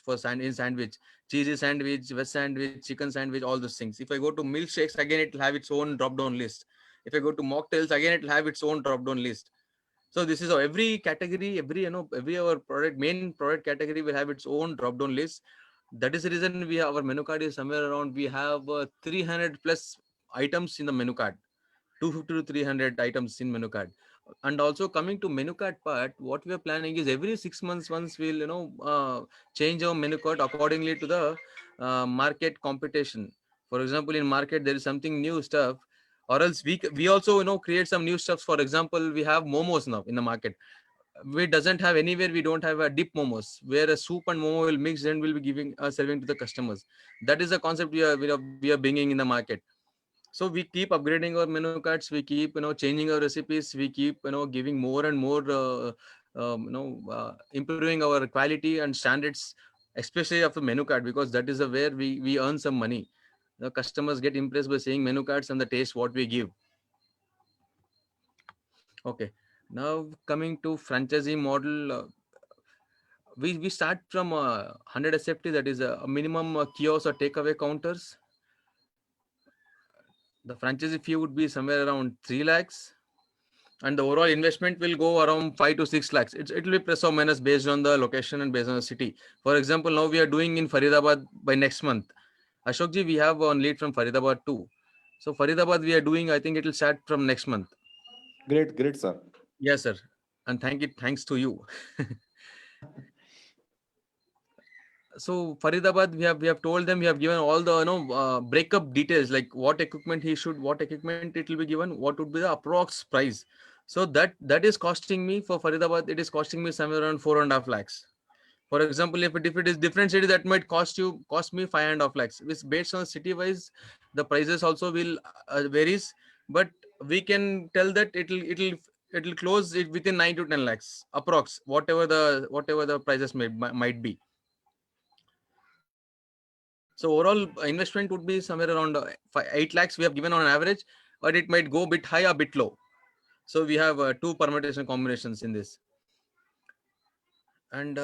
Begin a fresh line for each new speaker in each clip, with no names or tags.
for in sandwich, cheesy sandwich, veg sandwich, chicken sandwich, all those things. If I go to milkshakes, again it will have its own drop down list. If I go to mocktails, again it will have its own drop down list. So this is how every category, every our product, main product category will have its own drop down list. That is the reason we have our menu card is somewhere around, we have 300 plus items in the menu card, 250 to 300 items in menu card. And also coming to menu card part, what we are planning is every 6 months once we'll change our menu card accordingly to the market competition. For example, in market there is something new stuff, or else we also create some new stuff. For example, we have momos now in the market. We doesn't have anywhere, we don't have a dip momos where a soup and momo will mix and will be giving serving to the customers. That is the concept we are bringing in the market. So we keep upgrading our menu cards, we keep changing our recipes, we keep giving more and more improving our quality and standards, especially of the menu card, because that is where we earn some money. The customers get impressed by seeing menu cards and the taste what we give. Okay, now coming to franchisee model, we start from 100 SFT, that is a minimum kiosk or takeaway counters. The franchisee fee would be somewhere around 3 lakhs, and the overall investment will go around 5 to 6 lakhs. It will be plus or minus based on the location and based on the city. For example, now we are doing in Faridabad by next month. Ashokji, we have one lead from Faridabad too. So Faridabad we are doing, I think it will start from next month.
Great, sir.
Yes, sir. And thanks to you. So Faridabad, we have told them, we have given all the breakup details, like what equipment it will be given, what would be the approx price. So that is costing me for Faridabad, it is costing me somewhere around 4.5 lakhs. For example, if it is different city, that might cost me 5.5 lakhs. It's based on city wise, the prices also will varies, but we can tell that it'll close it within 9 to 10 lakhs approx, whatever the prices might be. So overall investment would be somewhere around 8 lakhs we have given on average, but it might go a bit high, a bit low. So we have two permutation combinations in this. And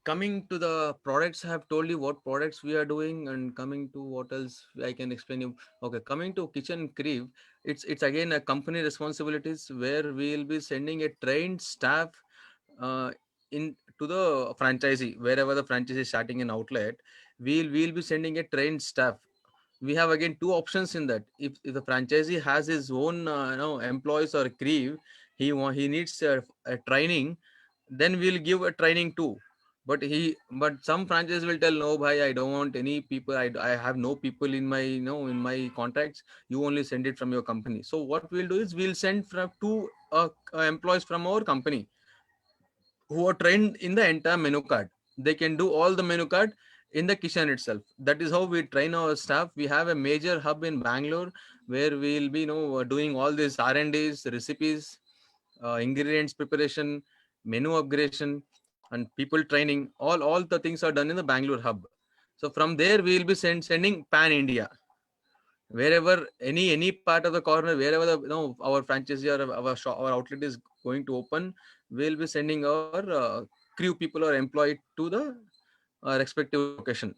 coming to the products, I have told you what products we are doing, and coming to what else I can explain you. Okay, coming to Kitchen Creve, it's again a company responsibilities where we will be sending a trained staff uh, in to the franchisee. Wherever the franchisee is starting an outlet, we'll be sending a trained staff. We have again two options in that. If the franchisee has his own employees or Creve, he needs a training, then we'll give a training too. But some franchises will tell, no bhai, I don't want any people, I have no people in my in my contacts, you only send it from your company. So what we'll do is we'll send from two employees from our company who are trained in the entire menu card. They can do all the menu card in the kitchen itself. That is how we train our staff. We have a major hub in Bangalore where we'll be doing all these R&Ds, recipes, ingredients preparation, menu upgradation, and people training. All the things are done in the Bangalore hub. So from there we will be sending pan India, wherever any part of the corner, wherever the our franchisee or our shop, our outlet is going to open, we'll be sending our crew people or employee to the respective location,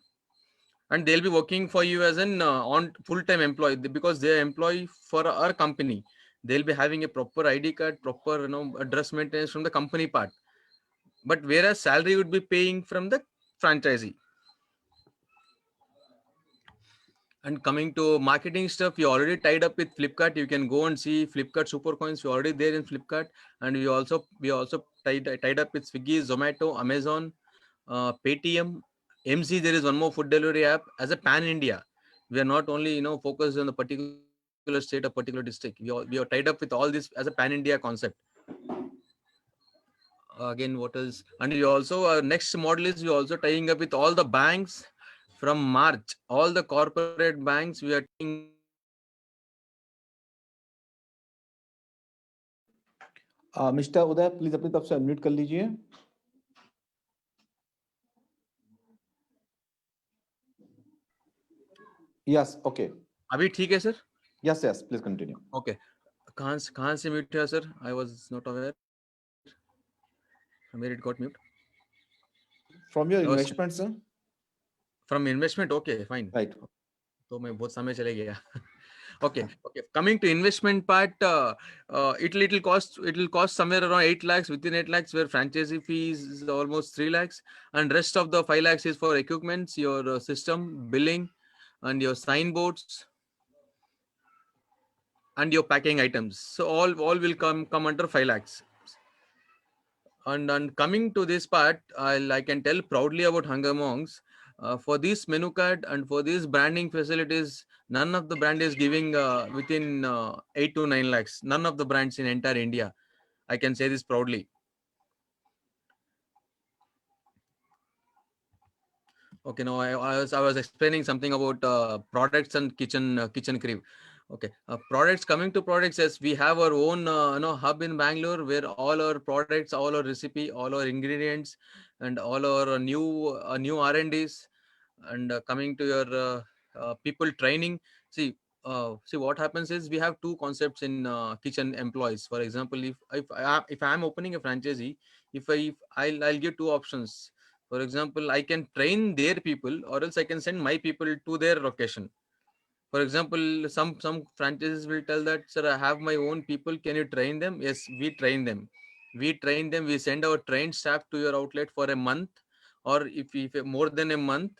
and they'll be working for you as an on full-time employee, because they're employee for our company. They'll be having a proper ID card, proper address maintenance from the company part, but whereas salary would be paying from the franchisee. And coming to marketing stuff, we already tied up with Flipkart. You can go and see Flipkart Super Coins. We're already there in Flipkart, and we also tied up with Swiggy, Zomato, Amazon, Paytm, MC. There is one more food delivery app as a pan India. We are not only focused on the particular state or particular district. We are tied up with all this as a pan India concept. Again, what else? And we also next model is we also tying up with all the banks from March. All the corporate banks we are tying up with all the banks from March.
Mister Uday, please अपनी तरफ से unmute कर लीजिए. Yes, okay.
अभी ठीक है sir?
Yes, please continue.
Okay, कहां से म्यूट है sir? I was not aware. Where it got mute?
From your investment, sir.
From investment, okay, fine.
Right.
तो मैं बहुत समय चले गया. Okay, okay. Coming to investment part, it'll cost somewhere around 8 lakhs. Within 8 lakhs, where franchisee fees is almost 3 lakhs, and rest of the 5 lakhs is for equipments, your system, billing, and your signboards, and your packing items. So all will come under 5 lakhs. And coming to this part, I can tell proudly about Hunger Monks. For this menu card and for these branding facilities, none of the brand is giving within 8 to 9 lakhs. None of the brands in entire India. I can say this proudly. Okay, now I was explaining something about products and kitchen crib. Okay, products, coming to products, yes, we have our own hub in Bangalore where all our products, all our recipe, all our ingredients, and all our new R&Ds. And coming to your people training, see what happens is we have two concepts in kitchen employees. For example, if I am opening a franchisee, if I'll give two options. For example, I can train their people, or else I can send my people to their location. For example, some franchises will tell that, sir, I have my own people, can you train them? Yes, we train them. We send our trained staff to your outlet for a month, or if more than a month,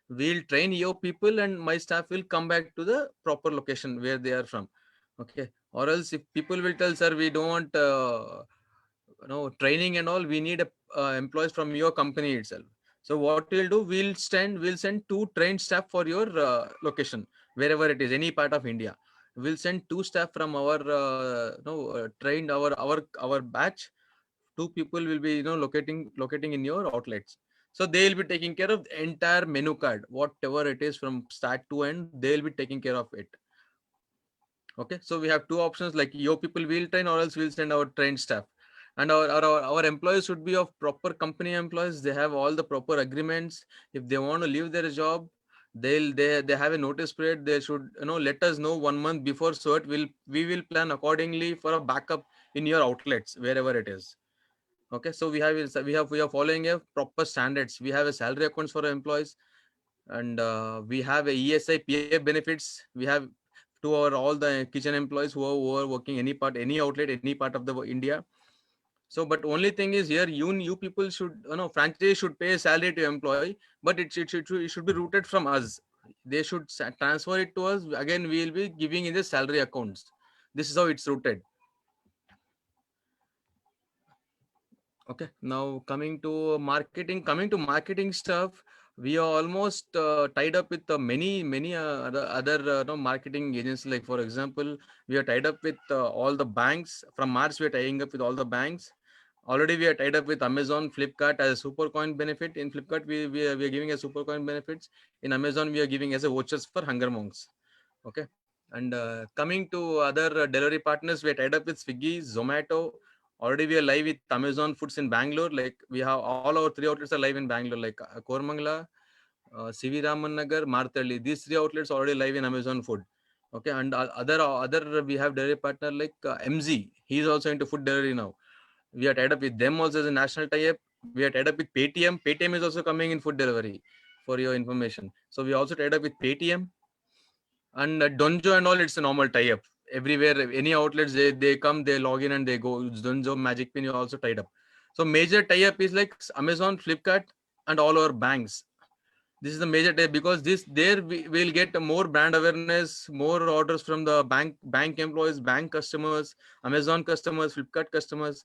we'll train your people and my staff will come back to the proper location where they are from. Okay, or else if people will tell, sir, we don't want training and all, we need employees from your company itself. So what we'll do, we'll send two trained staff for your location, wherever it is, any part of India. We'll send two staff from our trained, our batch. Two people will be locating in your outlets. So they'll be taking care of the entire menu card, whatever it is from start to end, they'll be taking care of it. Okay, so we have two options, like your people will train, or else we'll send our trained staff. And our employees should be of proper company employees. They have all the proper agreements. If they want to leave their job, they have a notice period. They should let us know 1 month before, so that we will plan accordingly for a backup in your outlets wherever it is. Okay, so we are following a proper standards. We have a salary accounts for our employees, and we have a ESI PF benefits. We have to our all the kitchen employees who are working any outlet, any part of the India. So, but only thing is here, you people should, franchise should pay a salary to employee, but it should be routed from us. They should transfer it to us. Again, we will be giving in the salary accounts. This is how it's routed. Okay, now coming to marketing stuff, we are almost tied up with many other marketing agencies. Like for example, we are tied up with all the banks. From March, we are tying up with all the banks. Already, we are tied up with Amazon, Flipkart as a super coin benefit. In Flipkart, we are giving a super coin benefits. In Amazon, we are giving as a vouchers for Hunger Monks. Okay, and coming to other delivery partners, we are tied up with Swiggy, Zomato. Already we are live with Amazon Foods in Bangalore. Like we have all our three outlets are live in Bangalore, like Kormangala, CV Raman Nagar, Marthalli. These three outlets already live in Amazon Food. Okay, and other we have delivery partner like MZ. He is also into food delivery now. We are tied up with them also as a national tie-up. We are tied up with Paytm. Paytm is also coming in food delivery, for your information. So we also tied up with Paytm and Donjo and all. It's a normal tie-up everywhere. Any outlets, they come, they log in and they go. Donjo, Magic Pin, you also tied up. So major tie-up is like Amazon, Flipkart, and all our banks. This is the major tie, because this there we will get more brand awareness, more orders from the bank employees, bank customers, Amazon customers, Flipkart customers.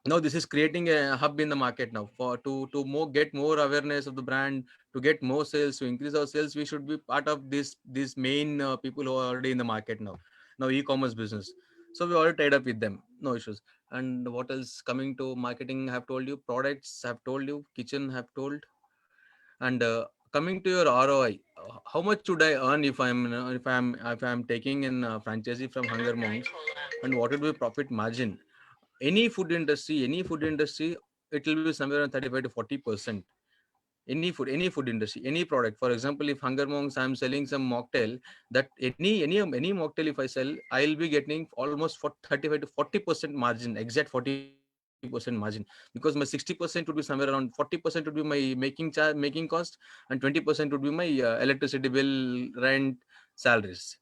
Now this is creating a hub in the market now, for to more get more awareness of the brand, to get more sales, to increase our sales. We should be part of this main people who are already in the market now e-commerce business. So we already tied up with them, no issues. And what else? Coming to marketing, I have told you. Products, I have told you. Kitchen, I have told. And coming to your ROI, how much should I earn if I'm taking in franchisee from Hunger Monks, and what would be profit margin? Any food industry, it will be somewhere around 35 to 40%. Any food industry, any product. For example, if Hunger Monks, I'm selling some mocktail, that any mocktail if I sell, I'll be getting almost for 35 to 40% margin, exact 40%. 40% margin, because my 60% would be somewhere around 40% would be my making cost, and 20% would be my electricity bill, rent, salaries.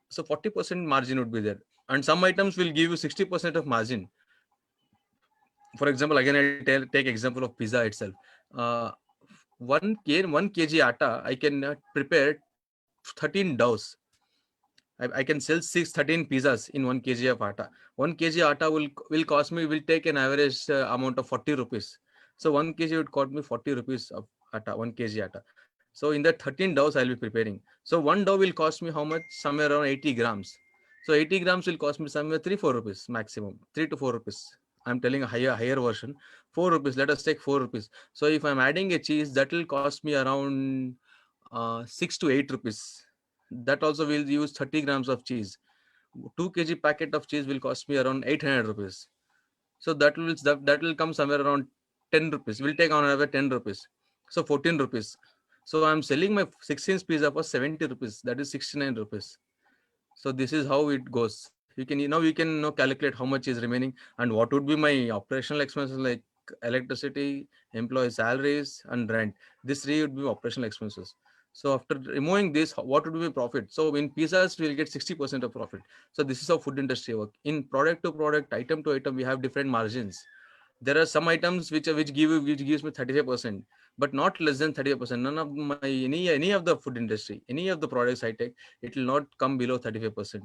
So 40% margin would be there, and some items will give you 60% of margin. For example, again I take example of pizza itself. uh, 1 kg atta I can prepare 13 doughs. I can sell 13 pizzas in 1 kg of atta. 1 kg atta will cost me, will take an average amount of 40 rupees. So 1 kg would cost me 40 rupees of atta, 1 kg atta. So in that 13 doughs I'll be preparing. So one dough will cost me how much? Somewhere around 80 grams. So 80 grams will cost me somewhere 3-4 rupees maximum, 3 to 4 rupees. I'm telling a higher version. 4 rupees. Let us take 4 rupees. So if I'm adding a cheese, that will cost me around 6 to 8 rupees. That also will use 30 grams of cheese. 2 kg packet of cheese will cost me around 800 rupees. So that will come somewhere around 10 rupees. We'll take on another 10 rupees. So 14 rupees. So I'm selling my 16 pizza for 70 rupees. That is 69 rupees. So this is how it goes. You can calculate how much is remaining, and what would be my operational expenses, like electricity, employee salaries, and rent. This three would be operational expenses. So after removing this, what would be my profit? So in pizzas we'll get 60% of profit. So this is how food industry work. In product to product, item to item, we have different margins. There are some items which gives me 35%, but not less than 35%. None of my any of the food industry, any of the products I take, it will not come below 35%.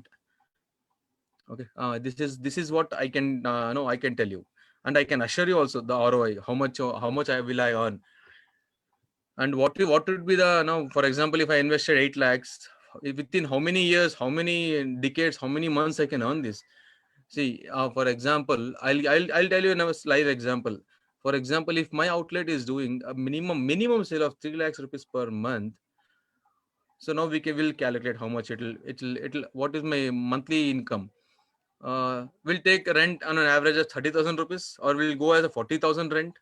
Okay, this is what I can no I can tell you, and I can assure you also the ROI, how much I will I earn, and what would be the now, for example, if I invested 8 lakhs, within how many years, how many decades, how many months I can earn this. See, for example, I'll tell you a live example. For example, if my outlet is doing a minimum sale of 3 lakhs rupees per month, so now will calculate how much it'll what is my monthly income. We'll take rent on an average of 30,000 rupees, or we'll go as a 40,000 rent,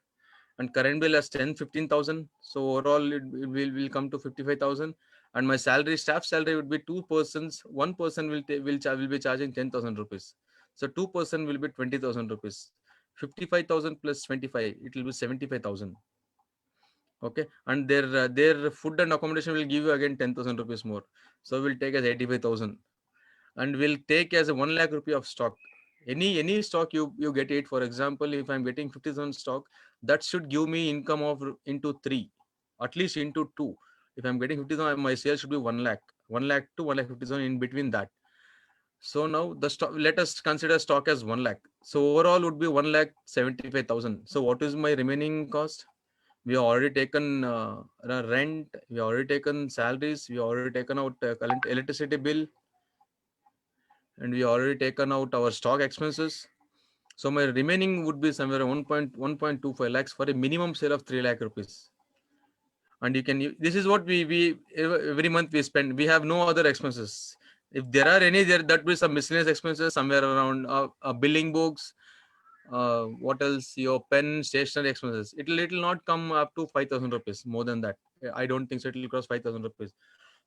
and current bill as 10-15,000. So overall it will come to 55,000. And my staff salary would be two persons. One person will be charging 10,000 rupees. So two-person will be 20,000 rupees. 55,000 plus 25, it will be 75,000. Okay, and their food and accommodation will give you again 10,000 rupees more. So we'll take as 85,000, and we'll take as a 1 lakh rupee of stock. Any stock you get it. For example, if I'm getting 50,000 stock, that should give me income of into three, at least into two. If I'm getting 50,000, my sales should be 1 lakh, 1 lakh to 1 lakh 50,000 in between that. So now the stock, let us consider stock as 1 lakh. So overall would be 1 lakh 75,000. So what is my remaining cost? We have already taken rent, we have already taken salaries, we have already taken out current electricity bill, and we already taken out our stock expenses. So my remaining would be somewhere 1.25 lakhs for a minimum sale of 3 lakh rupees. And this is what we every month we spend. We have no other expenses. If there are any, that will be some miscellaneous expenses somewhere around billing books. What else? Your pen, stationery expenses. It'll not come up to 5,000 rupees. More than that, I don't think so. It'll cross 5,000 rupees.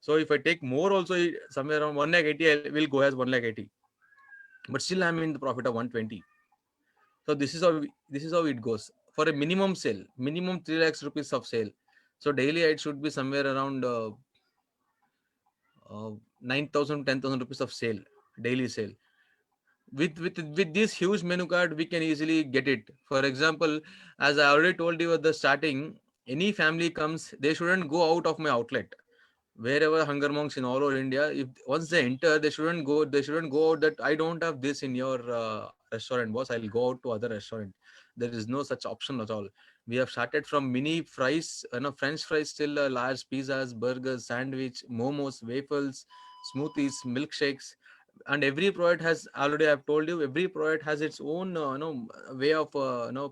So if I take more, also somewhere around 1 lakh 80, I will go as 1 lakh 80. But still, I'm in the profit of 120. So this is how it goes for a minimum sale, minimum 3 lakhs rupees of sale. So daily it should be somewhere around 9,000 rupees of sale, daily sale. With this huge menu card, we can easily get it. For example, as I already told you at the starting, any family comes, they shouldn't go out of my outlet. Wherever hunger monks in all over India, if once they enter, they shouldn't go out that I don't have this in your restaurant, boss. I'll go out to other restaurant. There is no such option at all. We have started from mini fries, French fries, till large pizzas, burgers, sandwich, momos, waffles, smoothies, milkshakes, and every product has, already I've told you, every product has its own way of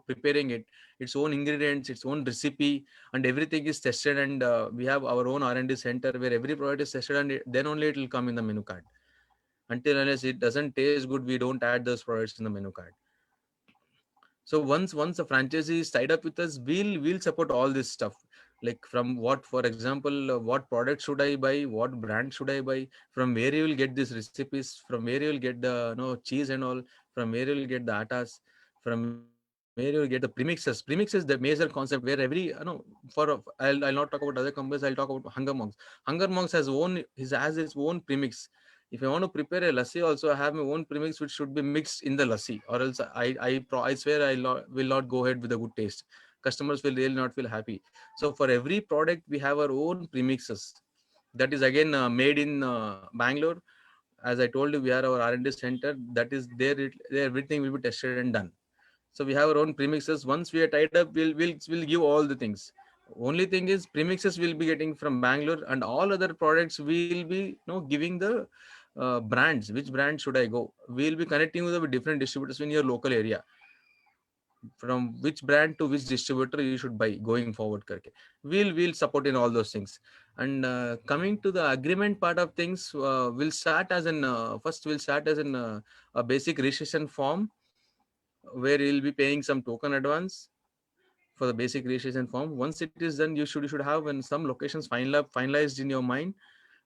preparing it, its own ingredients, its own recipe, and everything is tested. And we have our own R&D center where every product is tested, and then only it will come in the menu card. Until unless it doesn't taste good, we don't add those products in the menu card. So once a franchisee is tied up with us, we'll support all this stuff. Like, from what, for example, what product should I buy, what brand should I buy, from where you will get these recipes, from where you will get the cheese and all, from where you will get the attas, from where you get the premixes. Premix is the major concept where every I'll not talk about other companies. I'll talk about Hunger Monks. Hunger Monks has its own premix. If I want to prepare a lassi, also I have my own premix which should be mixed in the lassi, or else I swear will not go ahead with a good taste. Customers will really not feel happy. So for every product we have our own premixes. That is again made in Bangalore. As I told you, we are our R&D center. That is there everything will be tested and done. So we have our own premixes. Once we are tied up, we'll give all the things. Only thing is premixes will be getting from Bangalore, and all other products will be giving the brands. Which brand should I go? We'll be connecting with the different distributors in your local area, from which brand to which distributor you should buy going forward karke. We'll support in all those things. And coming to the agreement part of things, we'll start as an first we'll start as an a basic registration form, where you'll be paying some token advance for the basic registration form. Once it is done, you should have some locations finalized in your mind.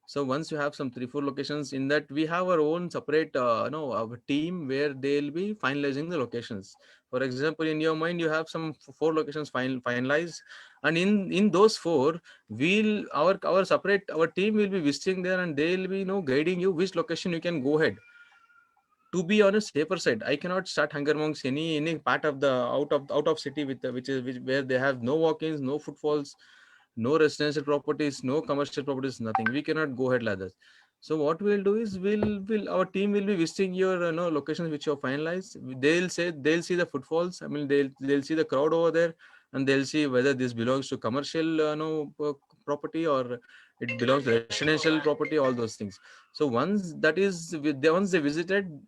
So once you have some 3 4 locations, in that we have our own separate our team where they'll be finalizing the locations. For example, in your mind you have some 4 locations finalized, and in those four, our separate our team will be visiting there, and they'll be guiding you which location you can go ahead. To be on a safer side, I cannot start Hunger Monks any part of the out of city with where they have no walk-ins, no footfalls, no residential properties, no commercial properties, nothing. We cannot go ahead like that. So what we'll do is will our team will be visiting your locations which you have finalized. They'll see the footfalls. I mean they'll see the crowd over there, and they'll see whether this belongs to commercial property, or it belongs to residential property. All those things. So once they visited,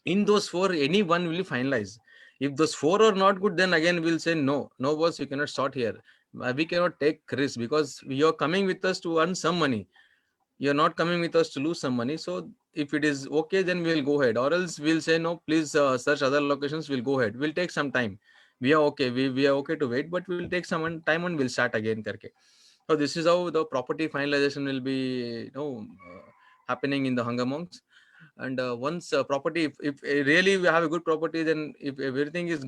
in those four, any one will be finalized. If those four are not good, then again we'll say no boss, you cannot start here. We cannot take risk, because you're coming with us to earn some money. You're not coming with us to lose some money. So if it is okay, then we'll go ahead, or else we'll say no, please search other locations. We'll go ahead, we'll take some time. We are okay, we are okay to wait, but we'll take some time and we'll start again karke. So this is how the property finalization will be happening in the Hunger Monks. And once property, if really we have a good property, then if everything is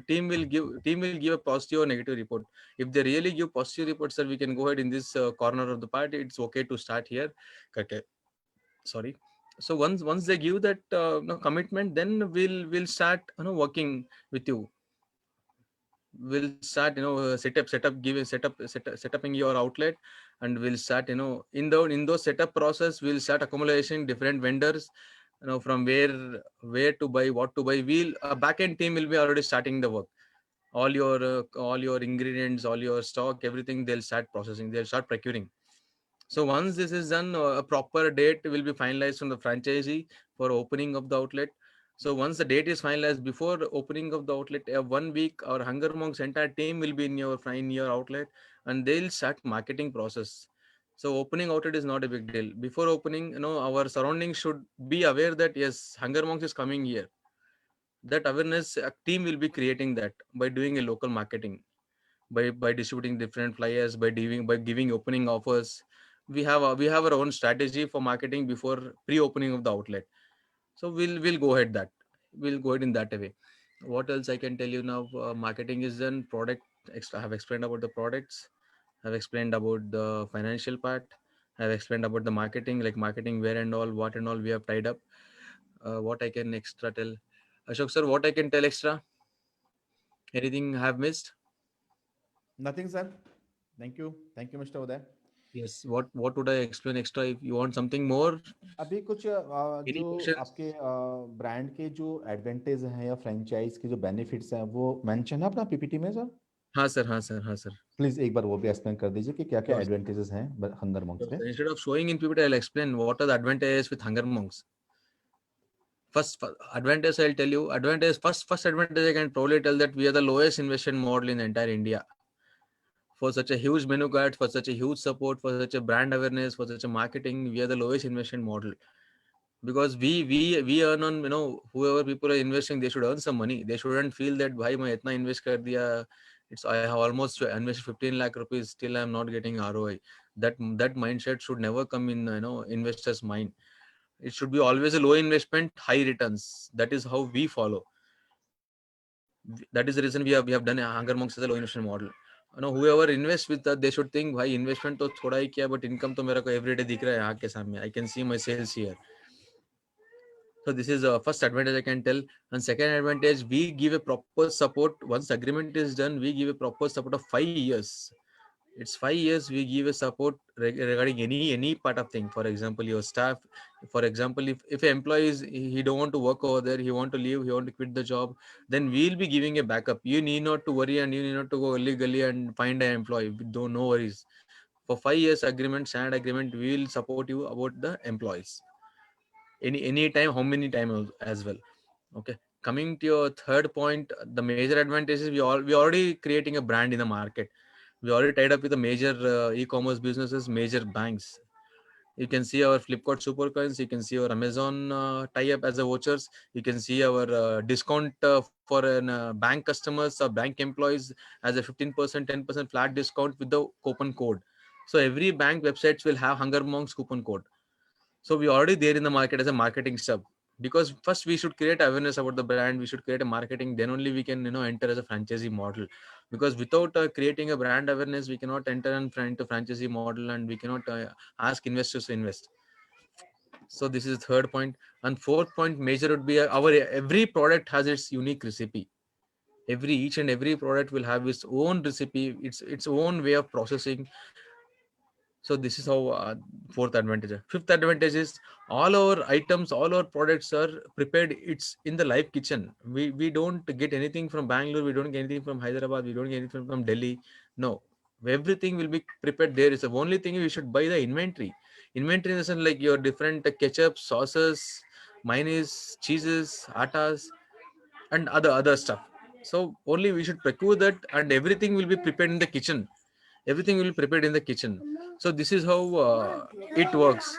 team will give a positive or negative report. If they really give positive report, sir, we can go ahead in this corner of the party, it's okay to start here. Okay, sorry. So once they give that commitment, then we'll start working with you. We'll start setup give a setuping your outlet, and we'll start in those setup process, we'll start accumulation different vendors, from where to buy, what to buy. We'll a back-end team will be already starting the work. All your ingredients, all your stock, everything, they'll start processing, they'll start procuring. So once this is done, a proper date will be finalized from the franchisee for opening of the outlet. So once the date is finalized, before opening of the outlet, 1 week, our Hunger Monks entire team will be in your outlet, and they'll start marketing process. So opening outlet is not a big deal. Before opening, our surroundings should be aware that yes, Hunger Monks is coming here. That awareness team will be creating that by doing a local marketing, by distributing different flyers, by giving opening offers. We have our own strategy for marketing before pre-opening of the outlet. So we'll go ahead that we'll go ahead in that way. What else I can tell you now? Marketing is done. Product extra. I have explained about the products. I've explained about the financial part. I've explained about the marketing, like marketing where and all, what and all we have tied up. What I can extra tell, Ashok sir? What I can tell extra? Anything I have missed?
Nothing, sir. Thank you, Mr. Uday.
Yes. What would I explain extra? If you want something more,
अभी कुछ
any
जो
questions?
आपके brand के जो advantage हैं या franchise के जो बेनिफिट्स हैं वो मेंशन है अपना पीपीटी में सर?
हाँ सर, हाँ सर, हाँ सर.
प्लीज एक बार वो भी एक्सप्लेन कर दीजिए कि क्या क्या
Sure, sir.
एडवांटेजेस हैं हंगर मंक्स
Sure,
के.
sir. Instead of showing in PPT, I'll explain what are the advantages with Hunger Monks. Advantage I'll tell you. First advantage I can probably tell that we are the lowest investment model in the entire India. For such a huge menu card, for such a huge support, for such a brand awareness, for such a marketing, we are the lowest investment model. Because we earn on, whoever people are investing, they should earn some money. They shouldn't feel that bhai main itna invest kar diya, it's I have almost invested 15 lakh rupees, still I'm not getting ROI. That mindset should never come in investors mind. It should be always a low investment, high returns. That is how we follow. That is the reason we have done a Hunger Monks as a low investment model. Whoever invests with that, they should think भाई investment तो थोड़ा ही किया, but income तो मेरा को everyday दिख रहा है आँख के सामने. I can see my sales here. So this is the first advantage I can tell. And second advantage, we give a proper support. Once agreement is done, we give a proper support of 5 years. It's 5 years we give a support regarding any part of thing. For example, your staff. For example, if an employee is he don't want to work over there, he want to leave, he want to quit the job, then we'll be giving a backup. You need not to worry and you need not to go illegally and find an employee. Don't no worries. For 5 years agreement, standard agreement, we will support you about the employees any time, how many time as well. Okay, coming to your third point, the major advantage is we already creating a brand in the market. We already tied up with the major e-commerce businesses, major banks. You can see our Flipkart Super Coins. You can see our Amazon tie-up as a vouchers. You can see our discount for an bank customers or bank employees as a 15%, 10% flat discount with the coupon code. So every bank websites will have Hunger Monks coupon code. So we already there in the market as a marketing step, because first we should create awareness about the brand, we should create a marketing, then only we can enter as a franchisee model. Because without creating a brand awareness, we cannot enter into franchisee model, and we cannot ask investors to invest. So this is third point. And fourth point major would be our every product has its unique recipe. Each and every product will have its own recipe, its own way of processing. So this is how fourth advantage. Fifth advantage is all our items, all our products are prepared. It's in the live kitchen. We don't get anything from Bangalore. We don't get anything from Hyderabad. We don't get anything from Delhi. No, everything will be prepared there. Is the only thing we should buy the inventory. Inventory in the sense like your different ketchup, sauces, mayonnaise, cheeses, attas, and other stuff. So only we should procure that, and everything will be prepared in the kitchen. Everything will be prepared in the kitchen. So this is how it works.